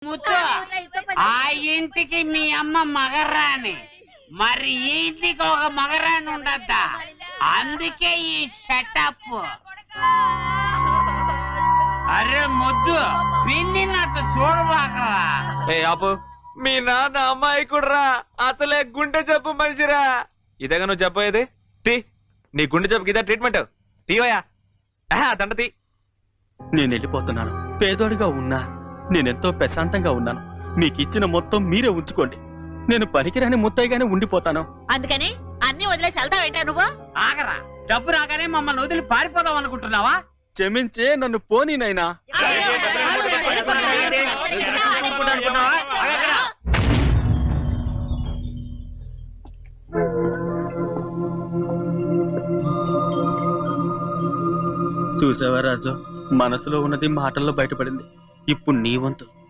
ముద్దు ఆ ఇంటికి మీ అమ్మ మగరాని, మరి ఈ ఇంటికి ఒక మగరాని ఉండద్దా? అందుకే ఈ సెటప్. అరే ముద్దు, పిన్నినట్టు చూడబాకరా. ఆపు, మీ నాన్న అమ్మాయి కూడా అసలే గుండె జబ్బు మనిషిరా. ఇదేగా నువ్వు చెప్పేది? తీ, నీ గుండె జబ్బుకి ఇదే ట్రీట్మెంట్. తీవయా దండ తీ. నేను వెళ్ళిపోతున్నాను. పేదోడిగా ఉన్నా నేనెంతో ప్రశాంతంగా ఉన్నాను. మీకిచ్చిన మొత్తం మీరే ఉంచుకోండి. నేను పనికిరాని ముత్తయ్యగానే ఉండిపోతాను. అందుకని అన్ని వదిలేసి వెళ్తావేంటా నువ్వు? ఆగరా, డబ్బు రాగానే మమ్మల్ని వదిలి పారిపోదాం అనుకుంటున్నావా? క్షమించే నన్ను పోనీనైనా. చూసావా రాజు, మనసులో ఉన్నది మాటల్లో బయటపడింది. ఇప్పుడు నీ వంతు.